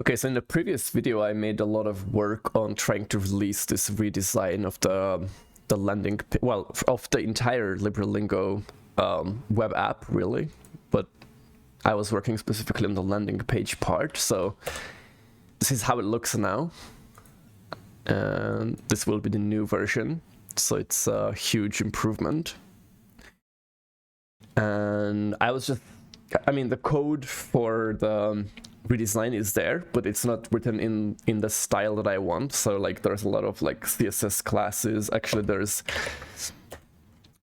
Okay, so in the previous video, I made a lot of work on trying to release this redesign of the landing, well, of the entire LibreLingo web app, really. But I was working specifically on the landing page part, so this is how it looks now. And this will be the new version, so it's a huge improvement. And I mean, the code for the redesign is there, but it's not written in the style that I want. So like there's a lot of like CSS classes. Actually, there's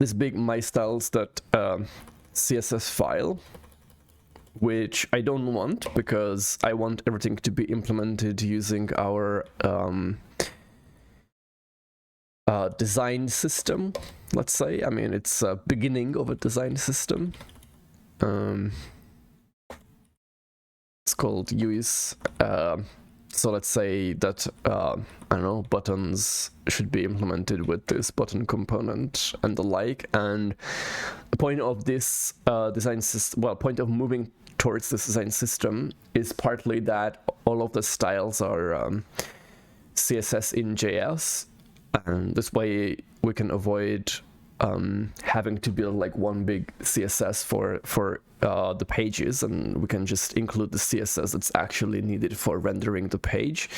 this big mystyles.css file, which I don't want because I want everything to be implemented using our design system, let's say. I mean, it's a beginning of a design system. It's called UIs. So let's say that, I don't know, buttons should be implemented with this button component and the like. And the point of this design system, well, point of moving towards this design system is partly that all of the styles are CSS in JS. And this way we can avoid having to build like one big CSS for the pages, and we can just include the CSS that's actually needed for rendering the page.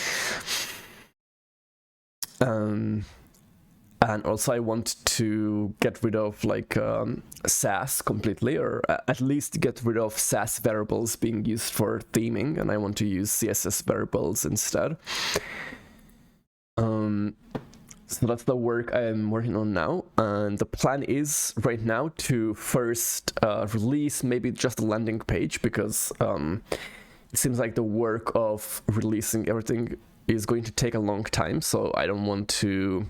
And also I want to get rid of like Sass completely, or at least get rid of Sass variables being used for theming, and I want to use CSS variables instead. So that's the work I'm working on now, and the plan is right now to first release maybe just the landing page, because it seems like the work of releasing everything is going to take a long time, so I don't want to...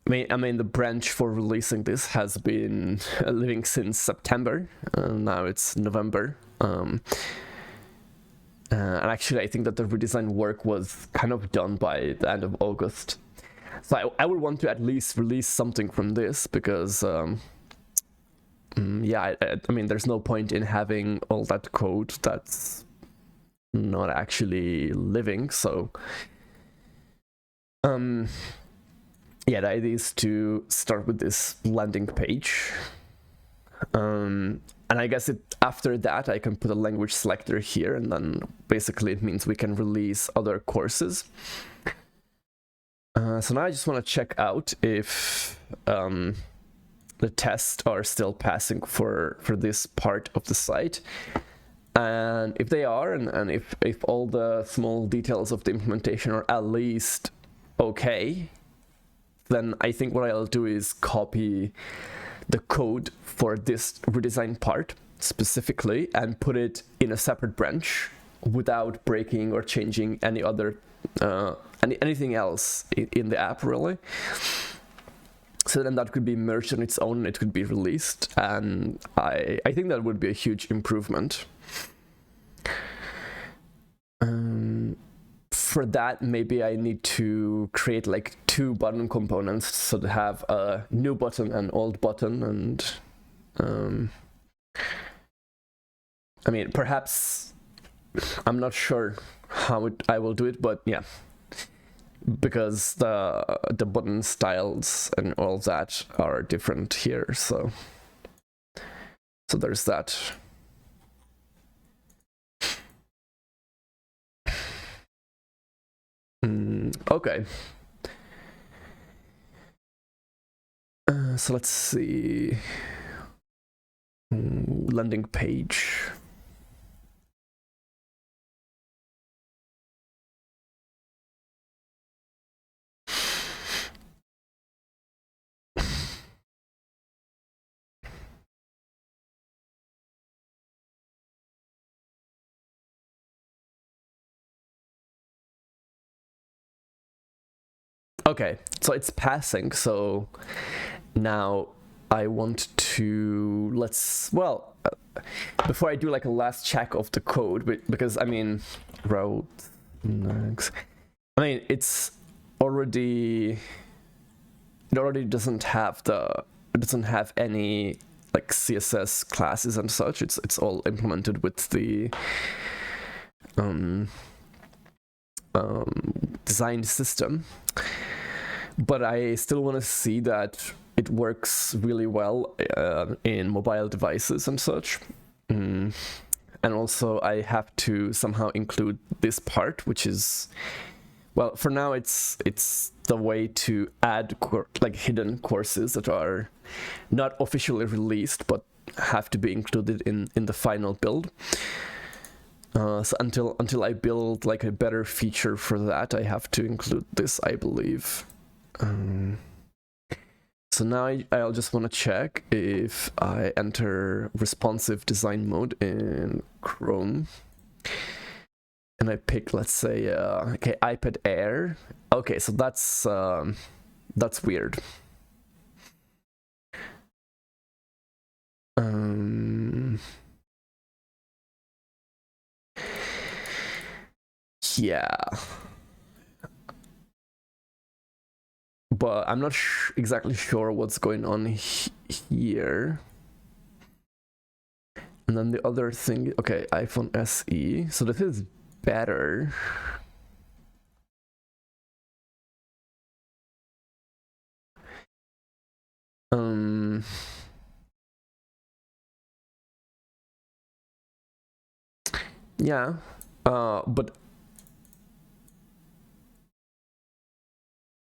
I mean the branch for releasing this has been living since September, and now it's November. And actually I think that the redesign work was kind of done by the end of August. So I would want to at least release something from this, because yeah, I mean there's no point in having all that code that's not actually living. So yeah, the idea is to start with this landing page, and I guess after that I can put a language selector here, and then basically it means we can release other courses. So now I just want to check out if the tests are still passing for this part of the site. And if they are, and if all the small details of the implementation are at least okay, then I think what I'll do is copy the code for this redesign part specifically and put it in a separate branch without breaking or changing any other anything else in the app, really. So then that could be merged on its own, it could be released, and I think that would be a huge improvement. For that, maybe I need to create like two button components, so to have a new button and old button, and I mean, perhaps, I'm not sure how I will do it, but yeah, because the button styles and all that are different here, so there's that. Okay. So let's see. Landing page. Okay, so it's passing, so now I want to, before I do like a last check of the code, because I mean, it already doesn't have any like CSS classes and such. It's all implemented with the design system, but I still want to see that it works really well in mobile devices and such. And also I have to somehow include this part, which is, well, for now it's the way to add like hidden courses that are not officially released but have to be included in the final build. So until I build like a better feature for that, I have to include this, I believe. So now I'll just want to check if I enter responsive design mode in Chrome. And I pick, let's say, okay, iPad Air. Okay, so that's weird. Yeah. But I'm not exactly sure what's going on here. And then the other thing, okay, iPhone SE. So this is better. Yeah, but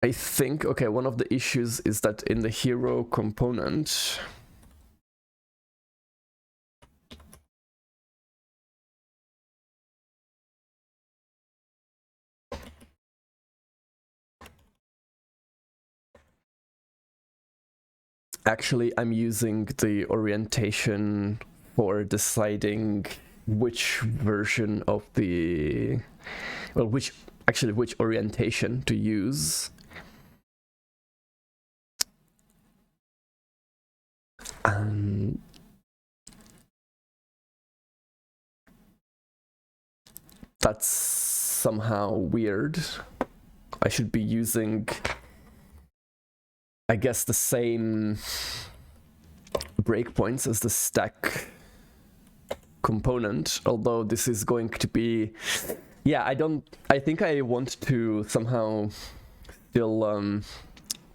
I think, okay, one of the issues is that in the hero component, actually I'm using the orientation for deciding which version of the, well, which orientation to use. That's somehow weird. I should be using, I guess, the same breakpoints as the stack component, although this is going to be, yeah, I think I want to somehow still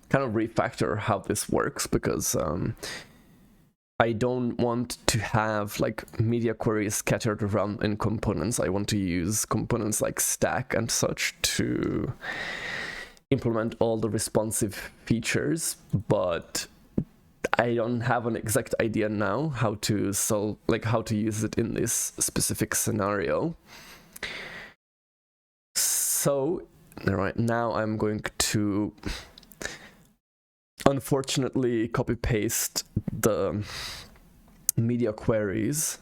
kind of refactor how this works, because I don't want to have like media queries scattered around in components. I want to use components like stack and such to implement all the responsive features, but I don't have an exact idea now how to solve, like how to use it in this specific scenario. So right now I'm going to unfortunately copy paste the media queries,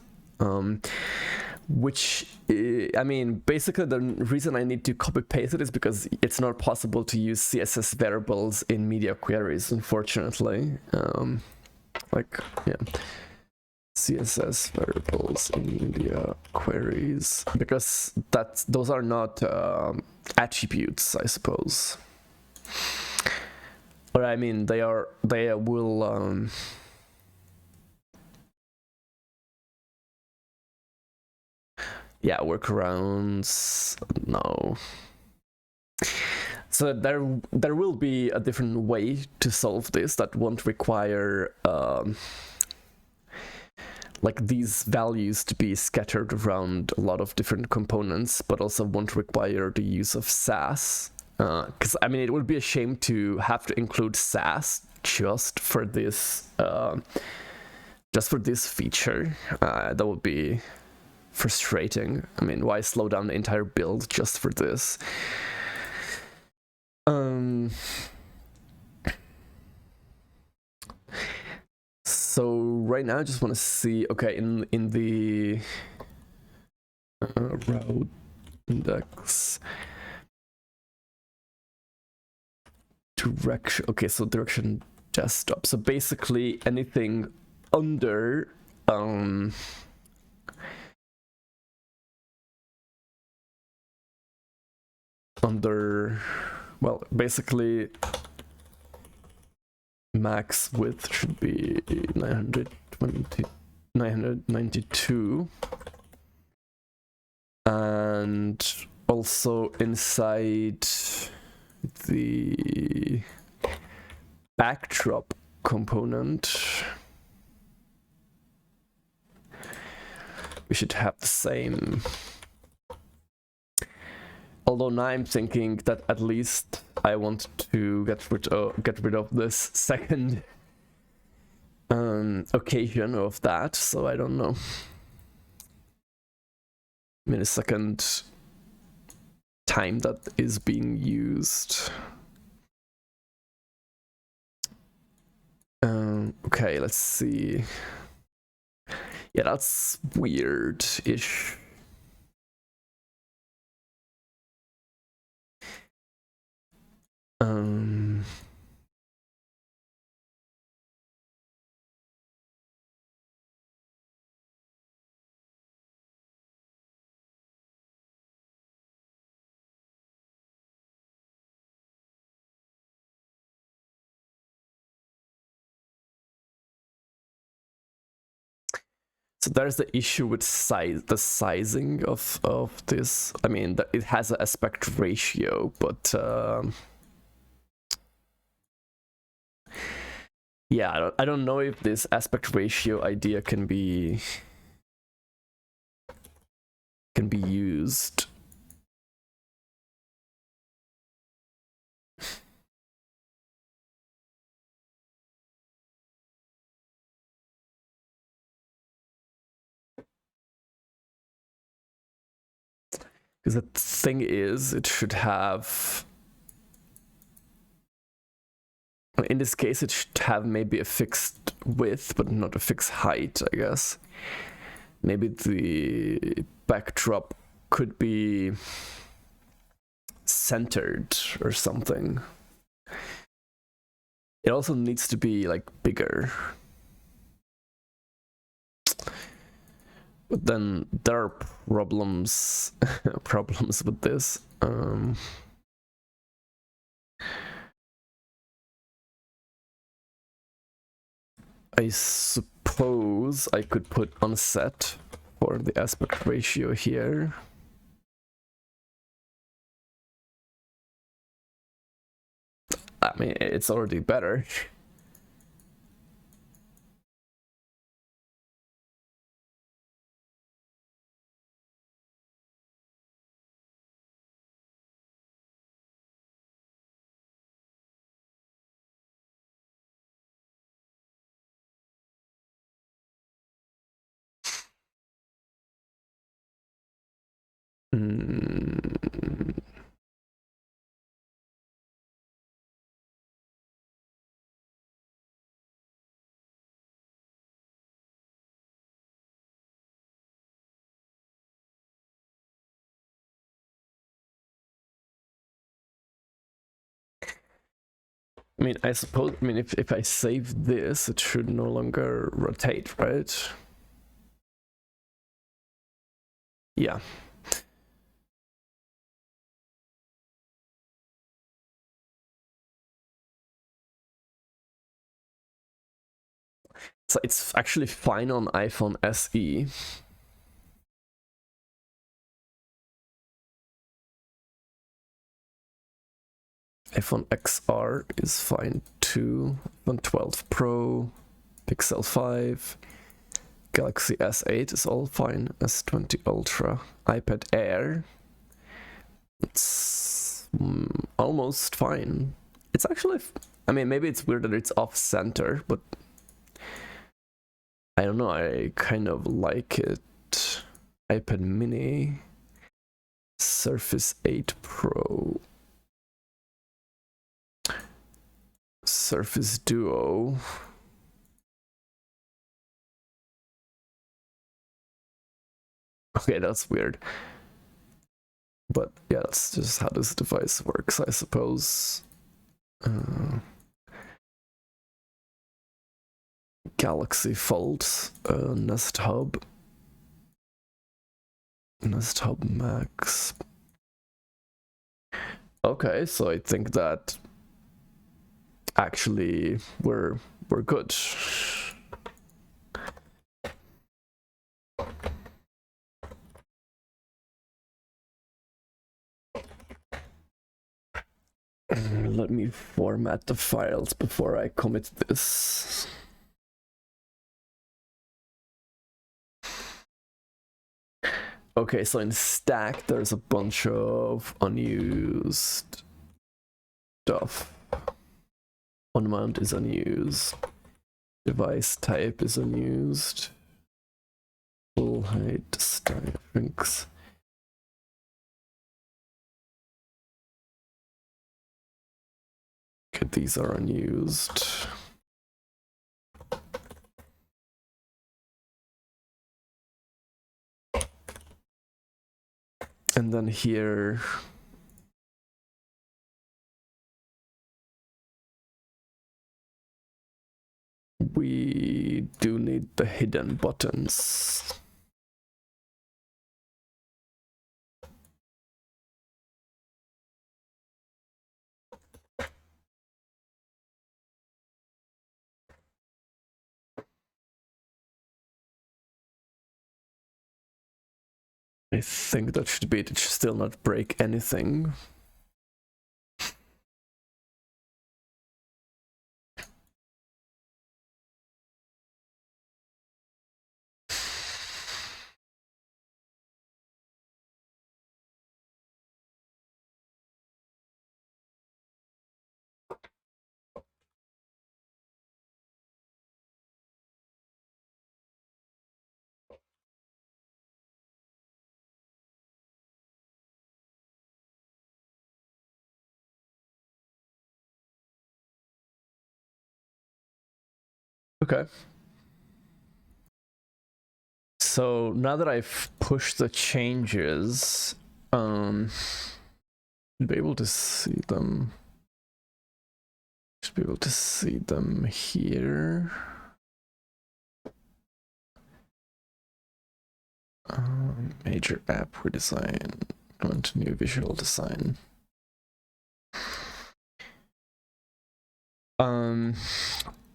which, I mean, basically the reason I need to copy paste it is because it's not possible to use CSS variables in media queries, unfortunately. Like, yeah, CSS variables in media queries, because those are not attributes, I suppose. Or I mean, they will yeah, workarounds, no. So there will be a different way to solve this that won't require like these values to be scattered around a lot of different components, but also won't require the use of Sass. Because I mean, it would be a shame to have to include Sass just for this feature. That would be frustrating. I mean, why slow down the entire build just for this? So right now I just want to see, okay, in the route index direction, okay, so direction desktop. So basically anything under well, basically max width should be 992, And also inside the backdrop component, we should have the same. Although now I'm thinking that at least I want to get rid of this second occasion of that, so I don't know. I mean, a second time that is being used. Okay, let's see. Yeah, that's weird-ish. So there's the issue with the sizing of this. I mean, it has an aspect ratio, but yeah, I don't know if this aspect ratio idea can be used. Because the thing is, it should have, in this case, it should have maybe a fixed width, but not a fixed height, I guess. Maybe the backdrop could be centered or something. It also needs to be like bigger. But then there are problems with this. I suppose I could put unset for the aspect ratio here. I mean, it's already better. I mean, I suppose, I mean, if I save this, it should no longer rotate, right? Yeah. So it's actually fine on iPhone SE. iPhone XR is fine too. iPhone 12 Pro, Pixel 5, Galaxy S8 is all fine. S20 Ultra, iPad Air. It's almost fine. It's actually, I mean, maybe it's weird that it's off center, but I don't know, I kind of like it. iPad Mini, Surface 8 Pro, Surface Duo. Okay, that's weird. But yeah, that's just how this device works, I suppose. Galaxy Fold, Nest Hub Max. Okay, so I think that actually we're good. Let me format the files before I commit this. Okay, so in stack there's a bunch of unused stuff. OnMount is unused. Device type is unused. Full height strings. Okay, these are unused. And then here we do need the hidden buttons. I think that should be it. It should still not break anything. Okay. So now that I've pushed the changes, you'll be able to see them. Should be able to see them here. Major app redesign. Go into new visual design.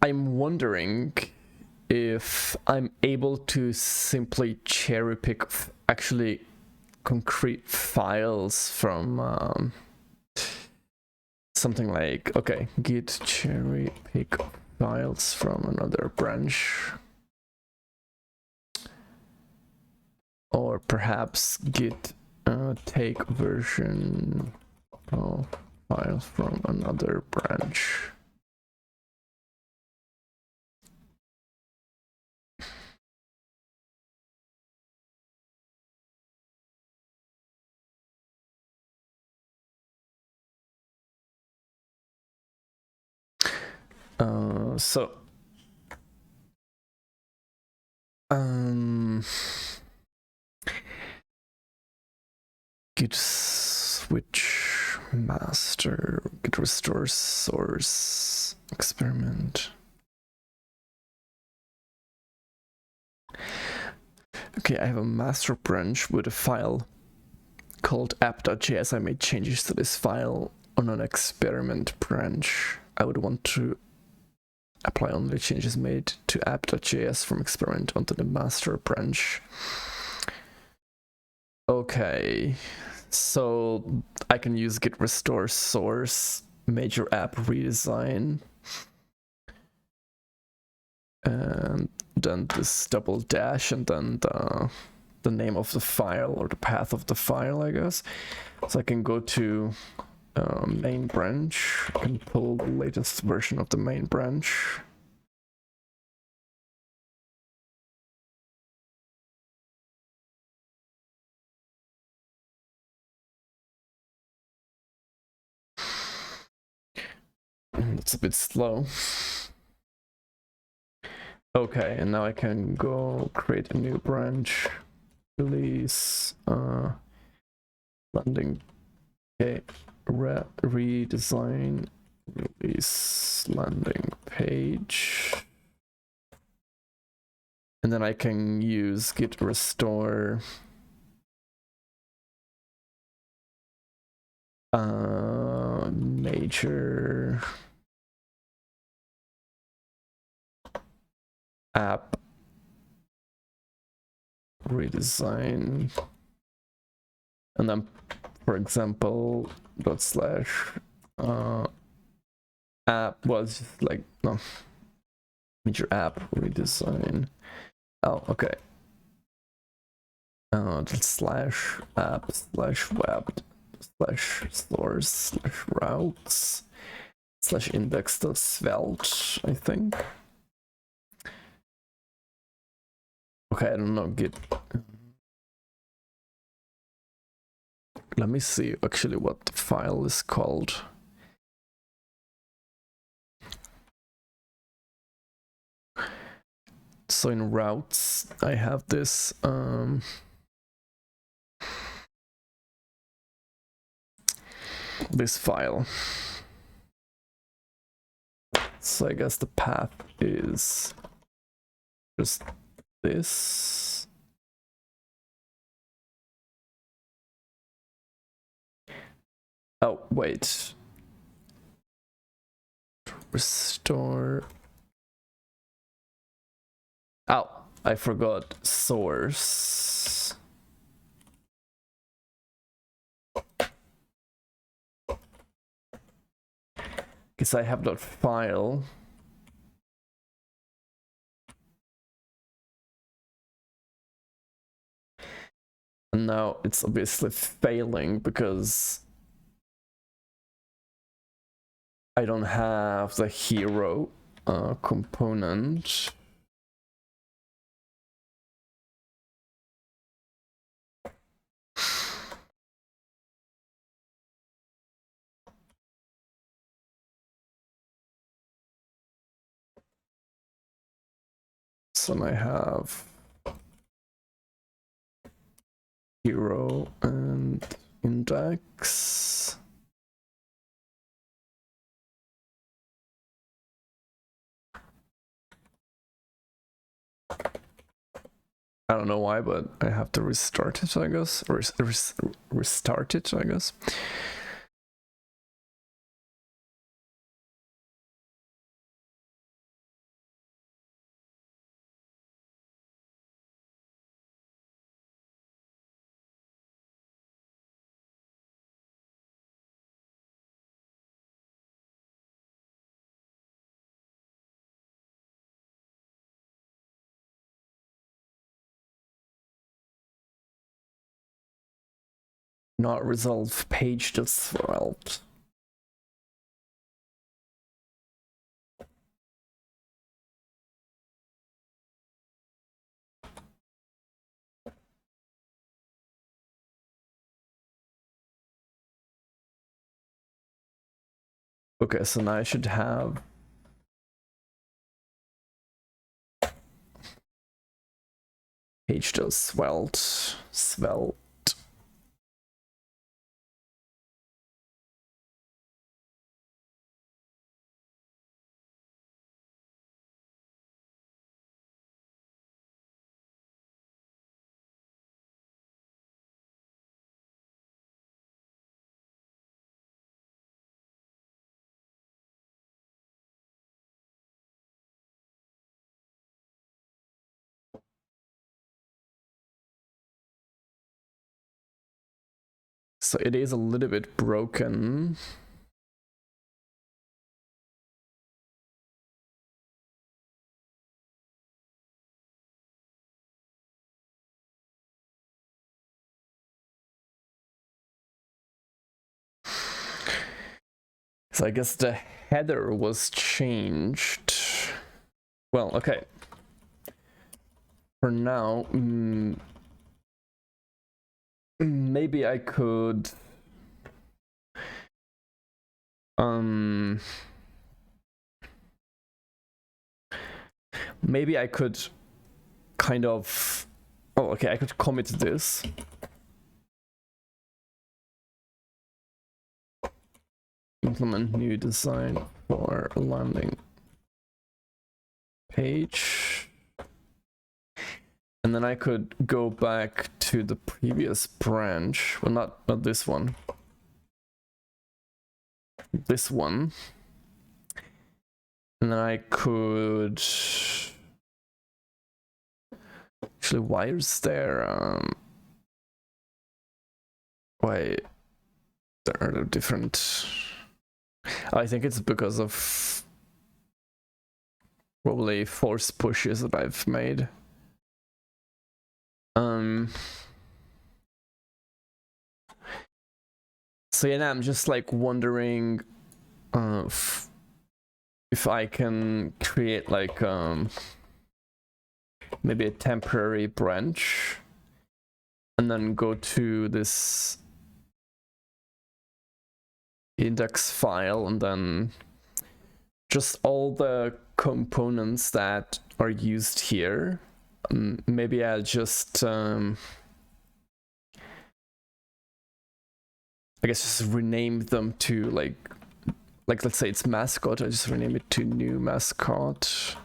I'm wondering if I'm able to simply cherry pick actually concrete files from something like, okay, git cherry pick files from another branch, or perhaps git take version of files from another branch. Git switch master, git restore source experiment. Okay, I have a master branch with a file called app.js. I made changes to this file on an experiment branch. I would want to apply only changes made to app.js from experiment onto the master branch. Okay, so I can use git restore source, major app redesign, and then this double dash, and then the name of the file or the path of the file, I guess. So I can go to main branch and pull the latest version of the main branch. That's a bit slow. Okay, and now I can go create a new branch, release landing, okay, redesign, release landing page, and then I can use git restore major app redesign, and then, for example, /. app was just like no major app redesign. Oh, okay. Slash app slash web slash source slash routes slash index dot svelte, I think. Okay, I don't know, git. Let me see actually what the file is called. So in routes, I have this this file. So I guess the path is just this. Oh, wait. Restore. Oh, I forgot source. Because I have that file. And now it's obviously failing because I don't have the hero component. So I have hero and index. I don't know why, but I have to restart it, I guess. Or restart it, I guess. Not resolve page just failed. Okay, so now I should have page does svelte. So it is a little bit broken. So I guess the header was changed. Well, okay. For now, maybe I could maybe I could kind of I could commit this. Implement new design for landing page. And then I could go back to the previous branch. Well, not this one. This one. And then I could... Actually, why is there... Why... There are different... I think it's because of probably force pushes that I've made. So yeah, now I'm just like wondering if I can create like maybe a temporary branch and then go to this index file and then just all the components that are used here. Maybe I'll just I guess just rename them to like let's say it's mascot. I just rename it to new mascot.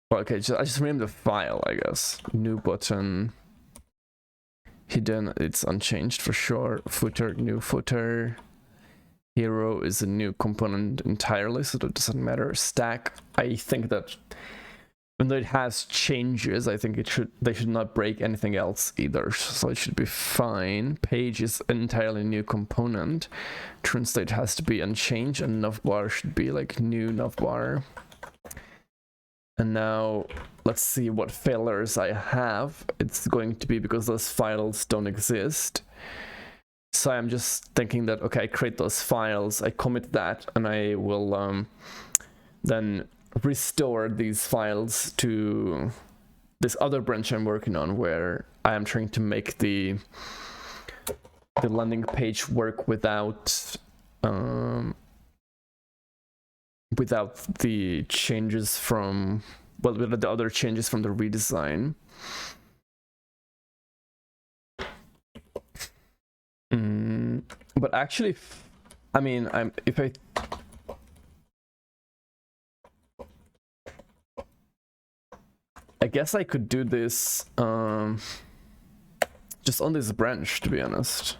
Okay, I just rename the file, I guess. New button. Hidden, it's unchanged for sure. Footer, new footer. Hero is a new component entirely, so that doesn't matter. Stack, I think that even though it has changes, I think they should not break anything else either, so it should be fine. Page is an entirely new component. Translate has to be unchanged, and navbar should be like new navbar. And now let's see what failures I have. It's going to be because those files don't exist. So I'm just thinking that, okay, I create those files, I commit that, and I will then restore these files to this other branch I'm working on, where I am trying to make the landing page work without the changes from, well, with the other changes from the redesign. But actually, I mean, I guess I could do this just on this branch, to be honest.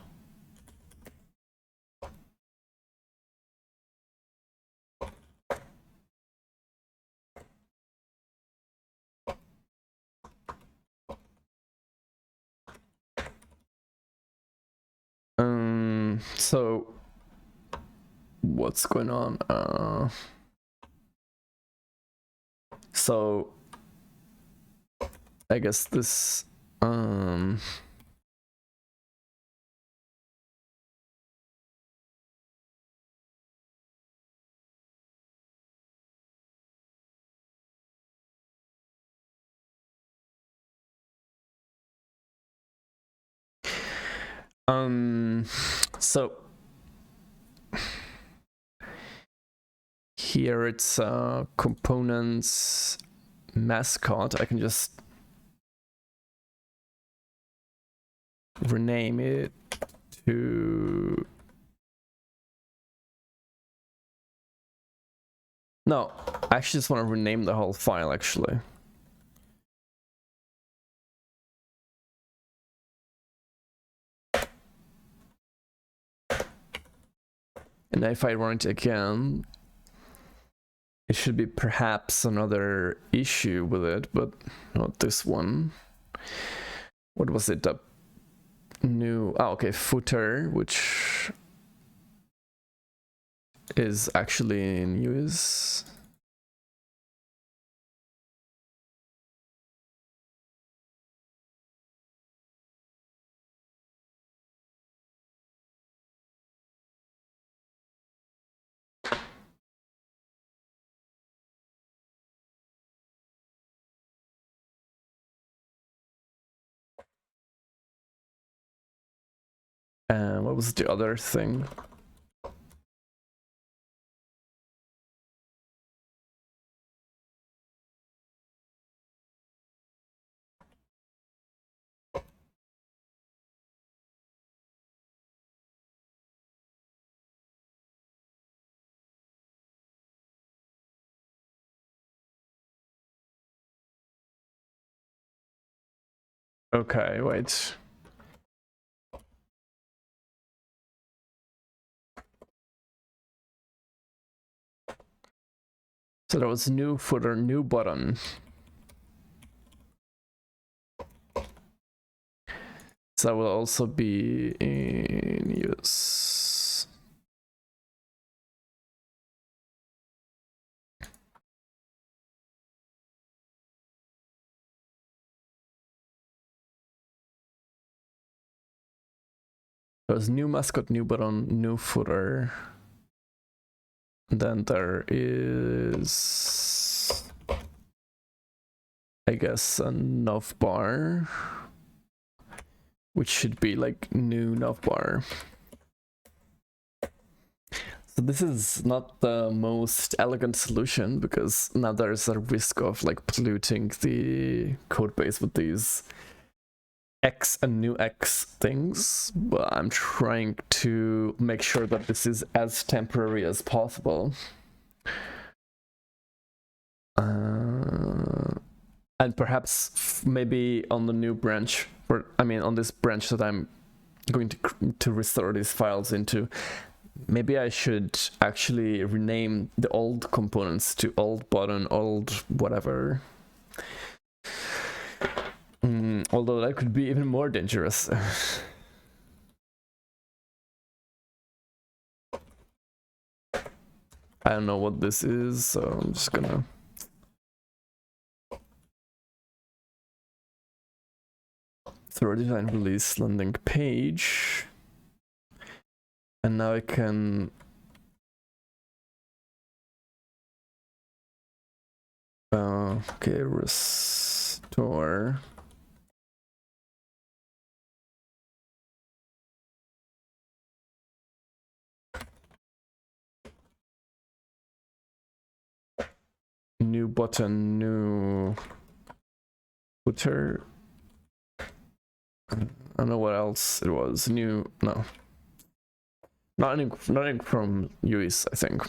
So what's going on? So I guess this so here it's components mascot. I can just rename it to, no, I actually just want to rename the whole file actually. And if I run it again, it should be perhaps another issue with it, but not this one. What was it? New, okay, footer, which is actually in use. And what was the other thing? Okay, wait. So there was new footer, new button. So that will also be in use. There's new mascot, new button, new footer. And then there is, I guess, a navbar, which should be like new navbar. So this is not the most elegant solution, because now there's a risk of like polluting the code base with these X and new X things, but I'm trying to make sure that this is as temporary as possible. And perhaps maybe on the new branch, or I mean on this branch that I'm going to restore these files into, maybe I should actually rename the old components to old button, old whatever. Although that could be even more dangerous. I don't know what this is, so I'm just gonna... So redesign release landing page. And now I can... okay, restore. New button, new footer. I don't know what else it was. New, no. Nothing from UIs, I think.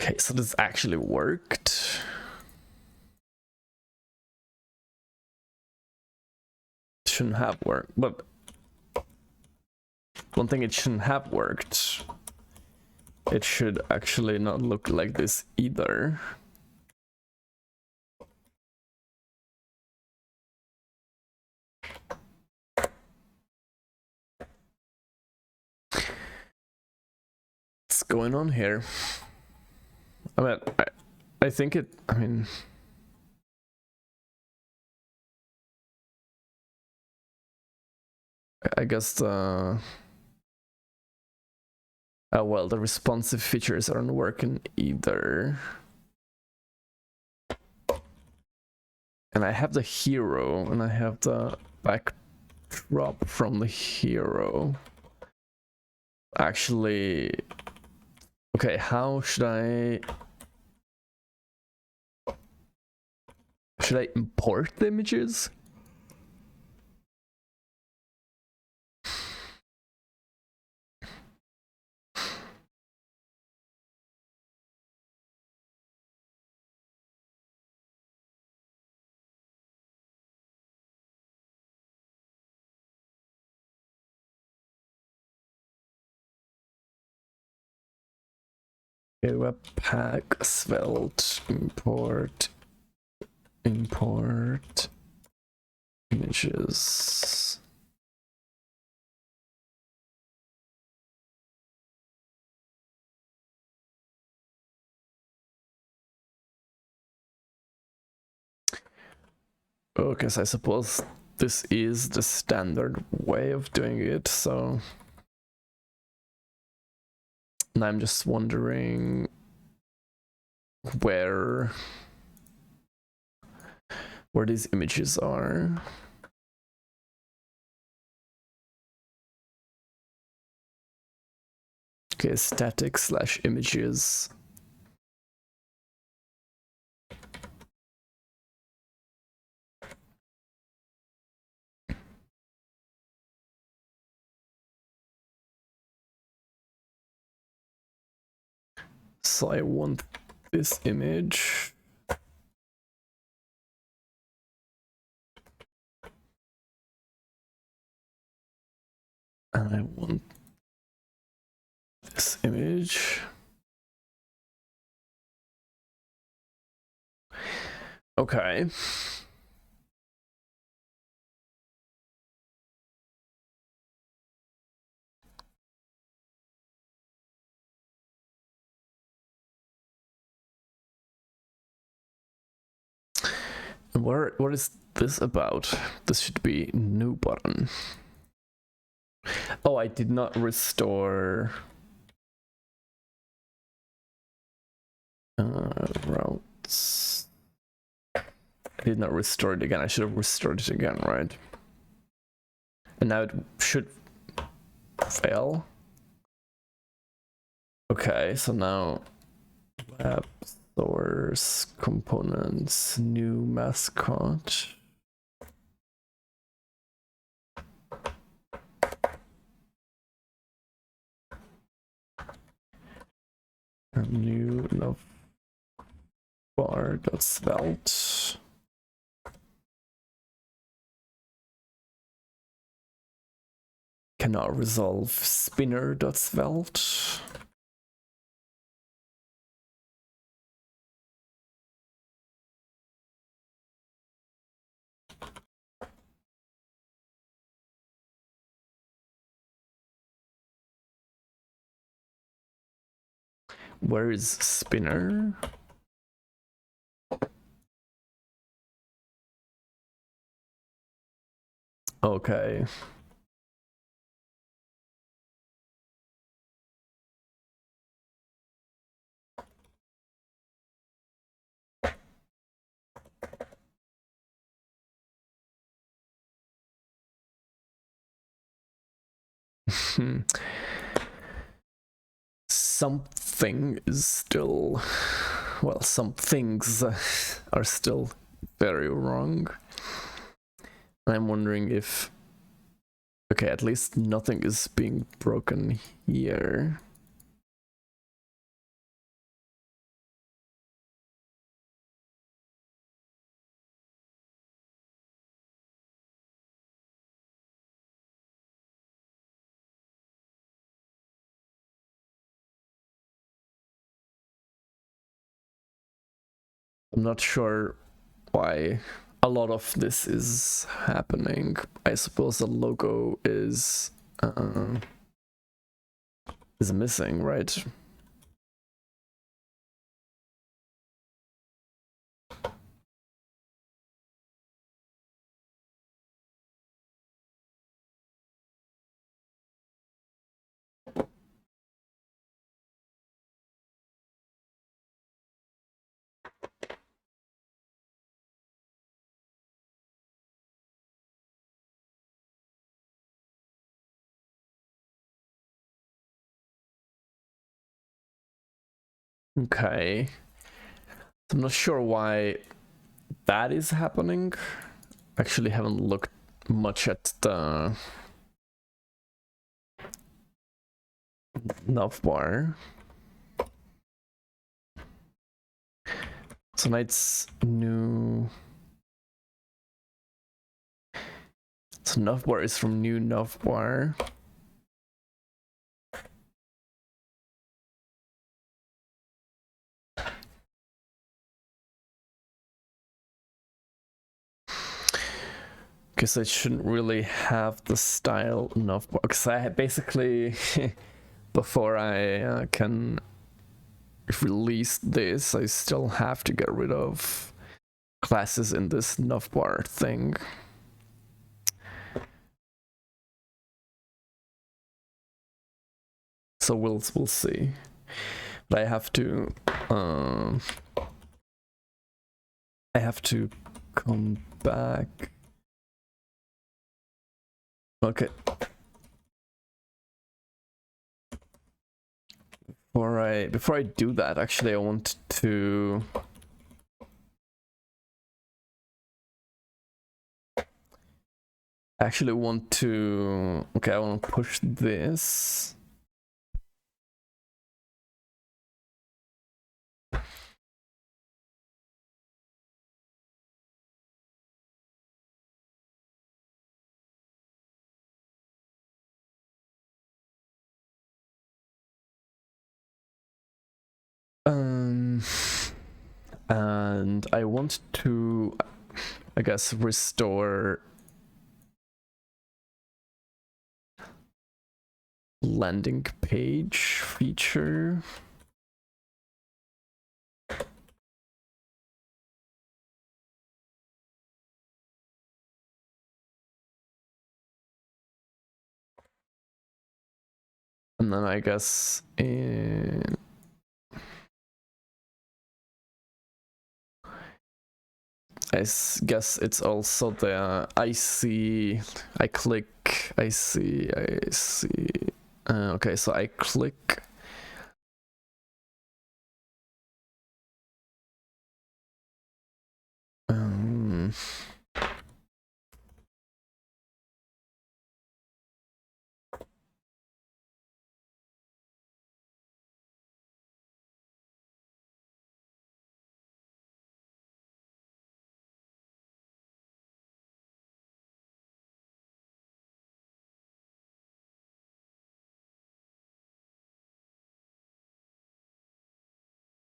Okay, so this actually worked. It shouldn't have worked, but one thing it shouldn't have worked. It should actually not look like this either. What's going on here? I mean, I think it, I mean... I guess the... Oh well, the responsive features aren't working either. And I have the hero, and I have the backdrop from the hero. Actually... Okay, how should I... Should I import the images? Okay, webpack, svelte, import images. Okay, so I suppose this is the standard way of doing it, so... And I'm just wondering where where these images are. Okay, static / images. So I want this image. And I want this image. Okay. What is this about? This should be new button. Oh, I did not restore routes. I did not restore it again. I should have restored it again, right? And now it should fail. Okay, so now web source components, new mascot. New navbar.svelte. Cannot resolve spinner.svelte. Where is spinner? Okay. Something is still, well, some things are still very wrong. I'm wondering if, okay, at least nothing is being broken here. I'm not sure why a lot of this is happening. I suppose the logo is missing, right? Okay. I'm not sure why that is happening. Actually haven't looked much at the navbar. So now it's new. So navbar is from new navbar. Because I shouldn't really have the style navbar. Because I basically, before I can release this, I still have to get rid of classes in this navbar thing. So we'll see. But I have to come back. Okay. Before I do that, actually, I want to okay, I want to push this. And I want to, I guess, restore landing page feature. And then I guess I guess it's also the I see. Okay, so I click.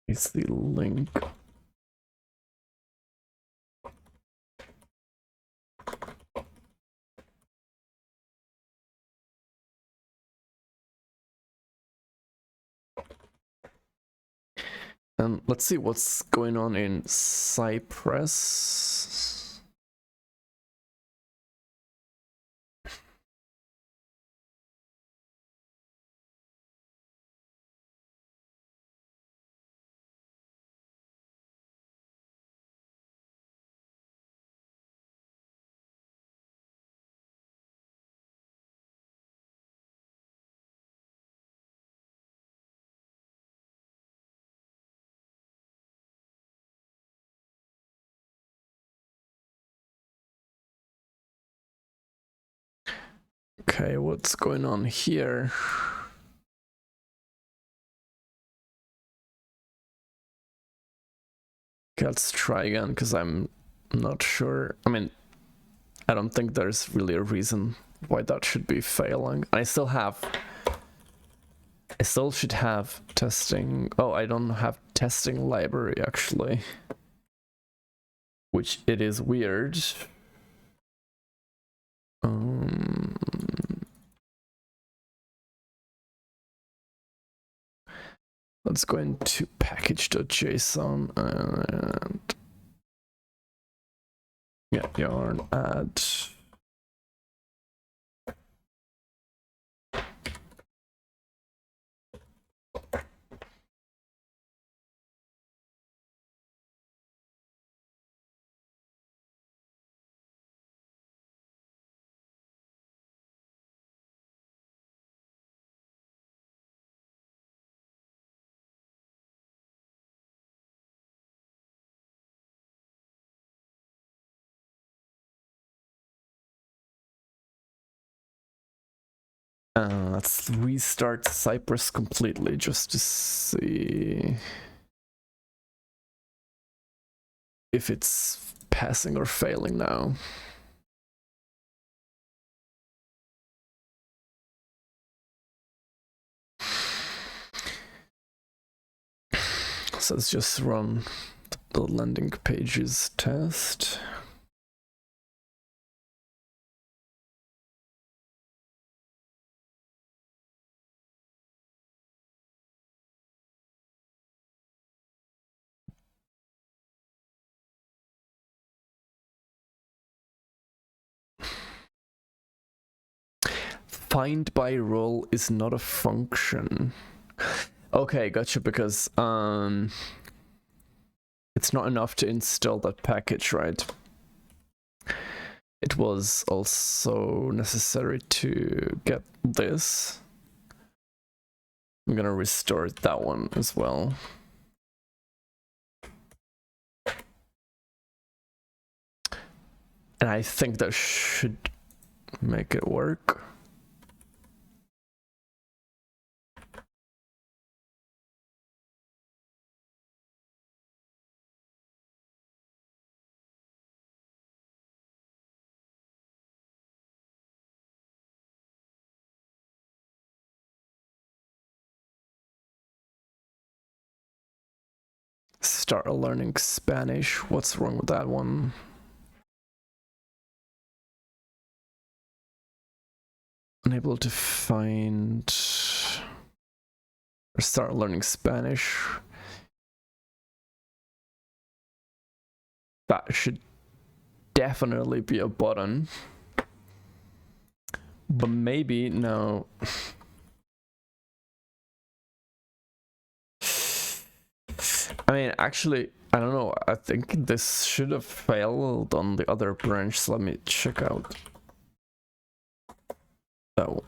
It's the link. And let's see what's going on in Cypress. Okay, what's going on here? Okay, let's try again, because I'm not sure. I mean, I don't think there's really a reason why that should be failing. I still should have testing. Oh, I don't have testing library, actually. Which it is weird. Let's go into package.json and yeah, yarn add. Let's restart Cypress completely just to see if it's passing or failing now. So let's just run the landing pages test. Find by role is not a function. Okay, gotcha, because it's not enough to install that package, right? it was also necessary to get this. I'm gonna restore that one as well. And I think that should make it work. Start learning Spanish. What's wrong with that one? Unable to find or start learning Spanish. That should definitely be a button. But maybe no. I mean, actually, I don't know. I think this should have failed on the other branch. So let me check out. Oh,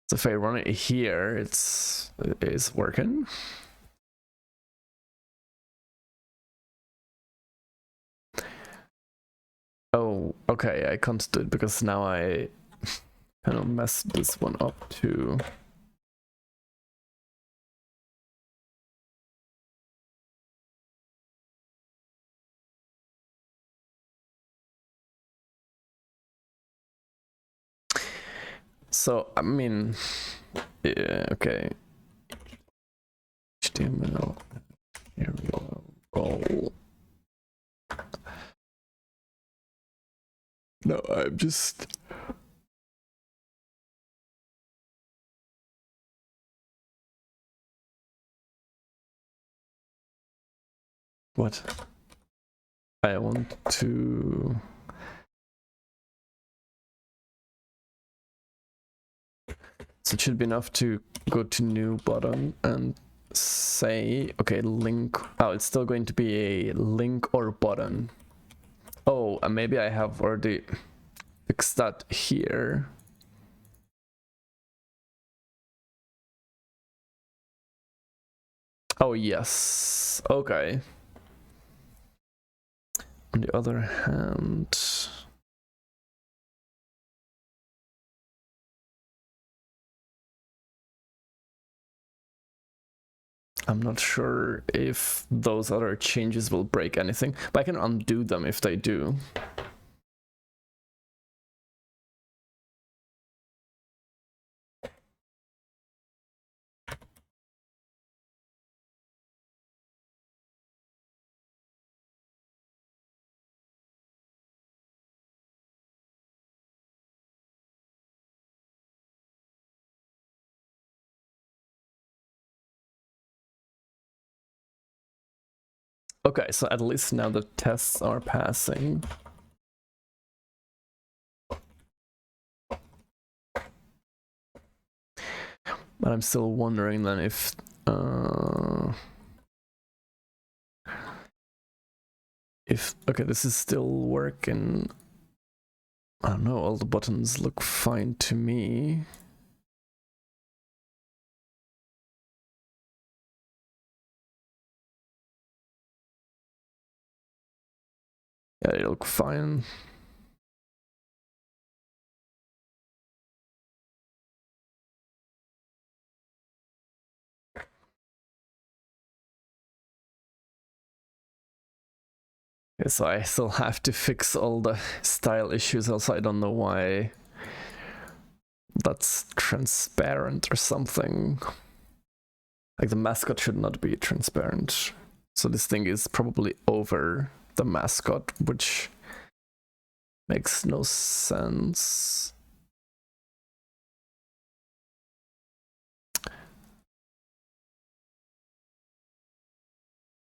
so if I run it here, it's working. Oh, okay, I can't do it because now I kind of messed this one up too. So, I mean, yeah, okay. HTML, here we go, roll. No, I'm just... What? I want to... So it should be enough to go to new button and say, okay, link. Oh, it's still going to be a link or button. Oh, maybe I have already fixed that here. Oh, yes. Okay. On the other hand... I'm not sure if those other changes will break anything, but I can undo them if they do. Okay, so at least now the tests are passing. But I'm still wondering then if... okay, this is still working. I don't know, all the buttons look fine to me. Yeah, they look fine. Yeah, so I still have to fix all the style issues, also I don't know why that's transparent or something. Like the mascot should not be transparent. So this thing is probably over the mascot, which makes no sense.